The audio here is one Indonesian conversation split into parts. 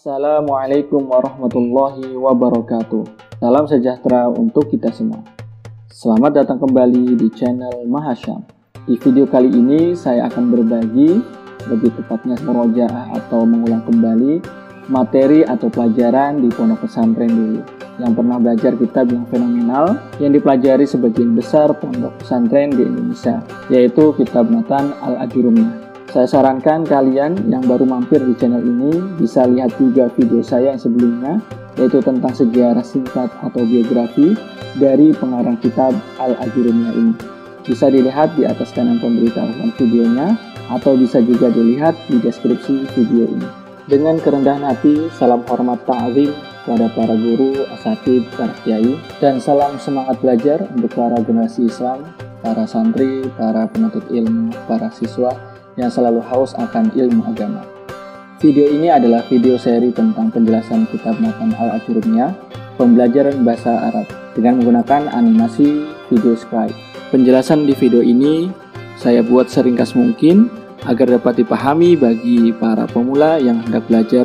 Assalamualaikum warahmatullahi wabarakatuh. Salam sejahtera untuk kita semua. Selamat datang kembali di channel Mahasyam. Di video kali ini saya akan berbagi, lebih tepatnya murojaah atau mengulang kembali materi atau pelajaran di pondok pesantren dulu yang pernah belajar kitab yang fenomenal yang dipelajari sebagian besar pondok pesantren di Indonesia, yaitu kitab Matan Al-Ajurumiyah. Saya sarankan kalian yang baru mampir di channel ini bisa lihat juga video saya yang sebelumnya, yaitu tentang sejarah singkat atau biografi dari pengarang kitab Al-Ajurumiyah ini. Bisa dilihat di atas kanan pemberitahuan videonya, atau bisa juga dilihat di deskripsi video ini. Dengan kerendahan hati, salam hormat ta'zim kepada para guru, asatidz, para kiai, dan salam semangat belajar untuk para generasi Islam, para santri, para penuntut ilmu, para siswa yang selalu haus akan ilmu agama. Video ini adalah video seri tentang penjelasan kitab Matan Al-Ajurumiyah, pembelajaran bahasa Arab dengan menggunakan animasi video scribe. Penjelasan di video ini saya buat seringkas mungkin agar dapat dipahami bagi para pemula yang hendak belajar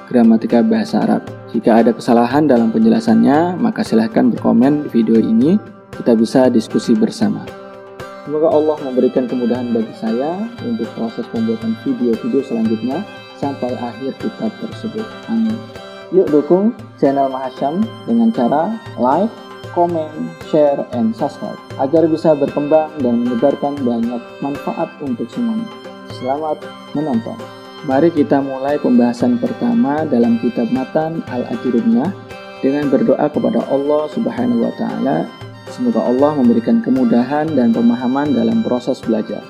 gramatika bahasa Arab. Jika ada kesalahan dalam penjelasannya, maka silahkan berkomen di video ini, kita bisa diskusi bersama. Semoga Allah memberikan kemudahan bagi saya untuk proses pembuatan video-video selanjutnya sampai akhir kitab tersebut. Amin. Yuk dukung channel Mahasyam dengan cara like, comment, share, and subscribe agar bisa berkembang dan menyebarkan banyak manfaat untuk semuanya. Selamat menonton. Mari kita mulai pembahasan pertama dalam kitab Matan Al-Ajurumiyah dengan berdoa kepada Allah Subhanahu wa Ta'ala. Semoga Allah memberikan kemudahan dan pemahaman dalam proses belajar.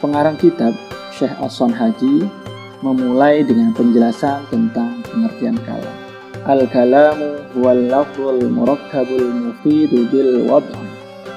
Pengarang kitab, Syekh Ahsan Haji, memulai dengan penjelasan tentang pengertian kalam. Al-kalamu huwal lafzul murakkabul mufidu bil wad'i.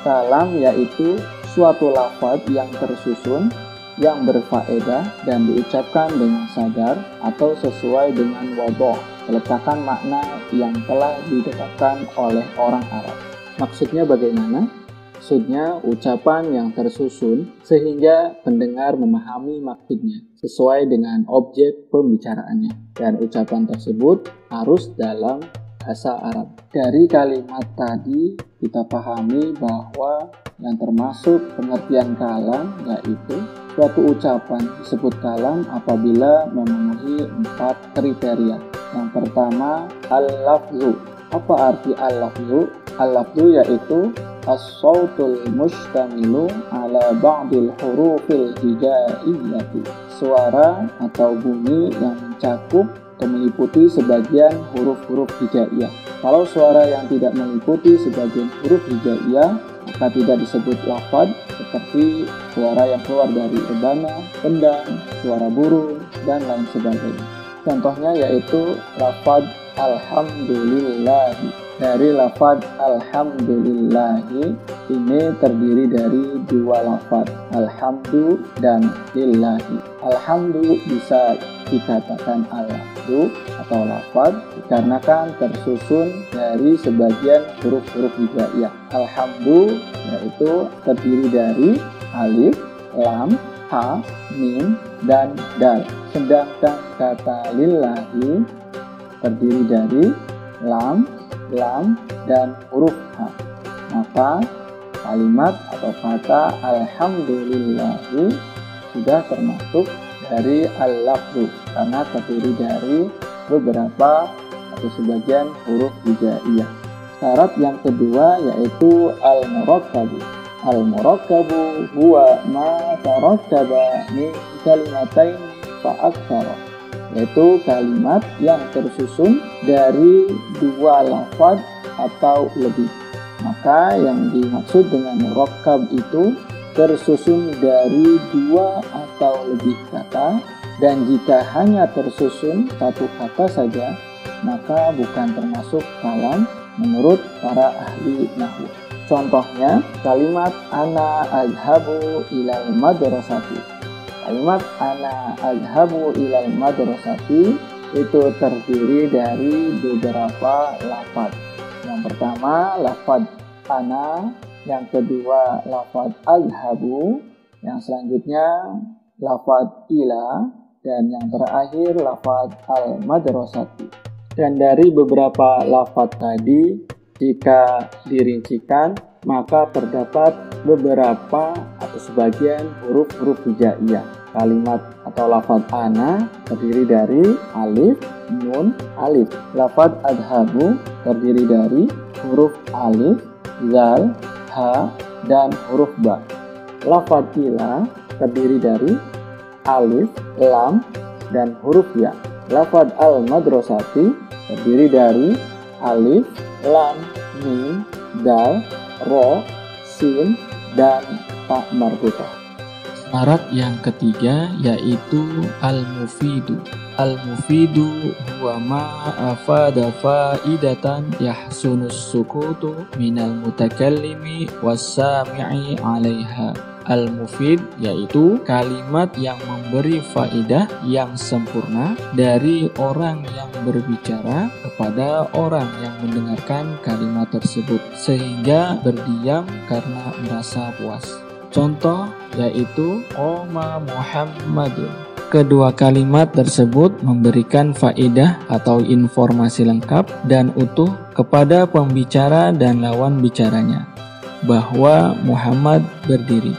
Kalam yaitu suatu lafaz yang tersusun, yang berfaedah dan diucapkan dengan sadar atau sesuai dengan wadh', peletakan makna yang telah ditetapkan oleh orang Arab. Maksudnya bagaimana? Maksudnya ucapan yang tersusun sehingga pendengar memahami maksudnya sesuai dengan objek pembicaraannya, dan ucapan tersebut harus dalam bahasa Arab. Dari kalimat tadi kita pahami bahwa yang termasuk pengertian kalam yaitu suatu ucapan disebut kalam apabila memenuhi 4 kriteria. Yang pertama, al-lafzu. Apa arti al-lafzu? Al-lafzu yaitu as-sautul mustamilu ala ba'dil hurufil hijaiyati. Suara atau bunyi yang mencakup atau meliputi sebagian huruf-huruf hijaiyah. Kalau suara yang tidak meliputi sebagian huruf hijaiyah, maka tidak disebut lafaz, seperti suara yang keluar dari rebana, kendang, suara burung, dan lain sebagainya. Contohnya yaitu lafaz alhamdulillahi. Dari lafaz alhamdulillahi ini terdiri dari 2 lafaz, alhamdu dan lillahi. Alhamdu bisa dikatakan al-lafzu atau lafaz dikarenakan tersusun dari sebagian huruf-huruf hijaiyah. Alhamdu yaitu terdiri dari alif, lam, ha, mim, dan dal. Sedangkan kata lillahi terdiri dari lam, dan huruf H. Maka kalimat atau kata alhamdulillahi sudah termasuk dari al-lafzu karena terdiri dari beberapa atau sebagian huruf hijaiyah. Syarat yang kedua yaitu al-murakkabu. Al-murakkabu huwa ma tarakkaba min kalimatain fa aktsara, yaitu kalimat yang tersusun dari 2 lafaz atau lebih. Maka yang dimaksud dengan murakkab itu tersusun dari 2 atau lebih kata, dan jika hanya tersusun 1 kata saja, maka bukan termasuk kalam menurut para ahli nahwu. Contohnya kalimat ana azhabu ilal madrasati. Kalimat ana azhabu ilal madrasati itu terdiri dari beberapa lafaz. Yang pertama lafaz ana, yang kedua lafaz azhabu, yang selanjutnya lafaz ila, dan yang terakhir lafadz al-madrasati. Dan dari beberapa lafadz tadi, jika dirincikan, maka terdapat beberapa atau sebagian huruf-huruf hijaiyah. Kalimat atau lafadz ana terdiri dari alif, nun, alif. Lafadz adhabu terdiri dari huruf alif, zal, ha, dan huruf ba. Lafadz ila terdiri dari alif, lam, dan huruf ya. Lafadz al-madrasati terdiri dari alif, lam, mim, dal, ro, sin, dan ta marbutah. Syarat yang ketiga yaitu al-mufidu. Al-mufidu huwa ma afada faidatan yahsunus sukutu minal mutakallimi wassami'i 'alaiha. Al-mufid yaitu kalimat yang memberi faedah yang sempurna dari orang yang berbicara kepada orang yang mendengarkan kalimat tersebut sehingga berdiam karena merasa puas. Contoh yaitu Qoma Muhammadun. Kedua kalimat tersebut memberikan faedah atau informasi lengkap dan utuh kepada pembicara dan lawan bicaranya bahwa Muhammad berdiri.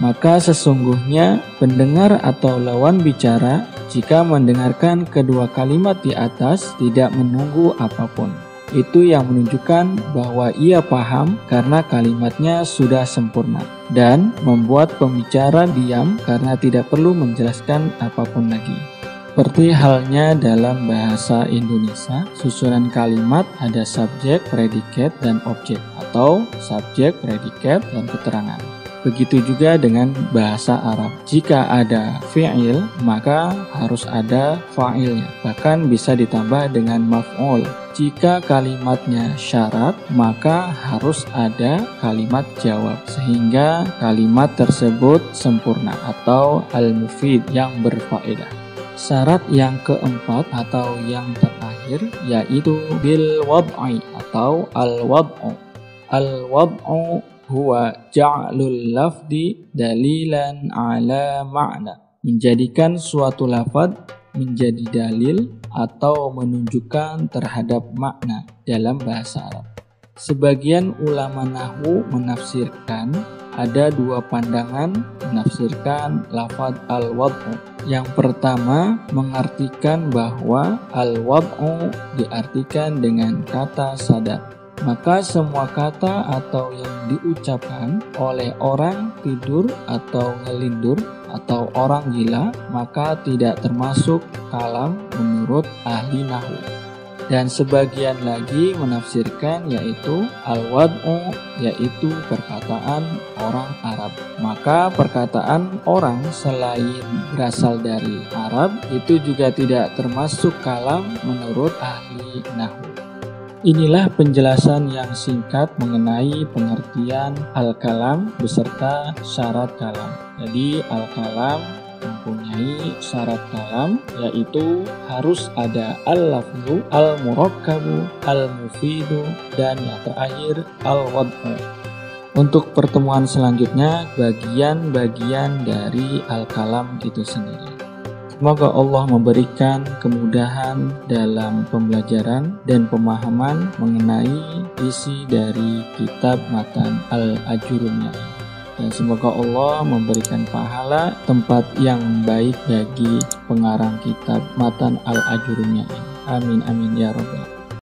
Maka sesungguhnya pendengar atau lawan bicara jika mendengarkan kedua kalimat di atas tidak menunggu apapun. Itu yang menunjukkan bahwa ia paham karena kalimatnya sudah sempurna dan membuat pembicara diam karena tidak perlu menjelaskan apapun lagi. Seperti halnya dalam bahasa Indonesia, susunan kalimat ada subjek, predikat, dan objek atau subjek, predikat, dan keterangan. Begitu juga dengan bahasa Arab. Jika ada fi'il, maka harus ada fa'ilnya. Bahkan bisa ditambah dengan maf'ul. Jika kalimatnya syarat, maka harus ada kalimat jawab. Sehingga kalimat tersebut sempurna atau al-mufid yang berfaedah. Syarat yang keempat atau yang terakhir yaitu bil wad'i atau al-wad'u. Al-wad'u huwa ja'lul lafdi dalilan ala ma'na. Menjadikan suatu lafaz menjadi dalil atau menunjukkan terhadap makna dalam bahasa Arab. Sebagian ulama nahwu menafsirkan ada dua pandangan menafsirkan lafaz al-wad'u. Yang pertama mengartikan bahwa al-wad'u diartikan dengan kata sadar. Maka semua kata atau yang diucapkan oleh orang tidur atau ngelindur atau orang gila maka tidak termasuk kalam menurut ahli nahwu. Dan sebagian lagi menafsirkan yaitu al-wad'u yaitu perkataan orang Arab. Maka perkataan orang selain berasal dari Arab itu juga tidak termasuk kalam menurut ahli nahwu. Inilah penjelasan yang singkat mengenai pengertian al-kalam beserta syarat kalam. Jadi al-kalam mempunyai syarat kalam yaitu harus ada al-lafzu, al-murakkabu, al-mufidu, dan yang terakhir al-wad'u. Untuk pertemuan selanjutnya bagian-bagian dari al-kalam itu sendiri. Semoga Allah memberikan kemudahan dalam pembelajaran dan pemahaman mengenai isi dari kitab Matan Al-Ajurumiyah. Dan semoga Allah memberikan pahala tempat yang baik bagi pengarang kitab Matan Al-Ajurumiyah. Amin amin ya rabbal alamin.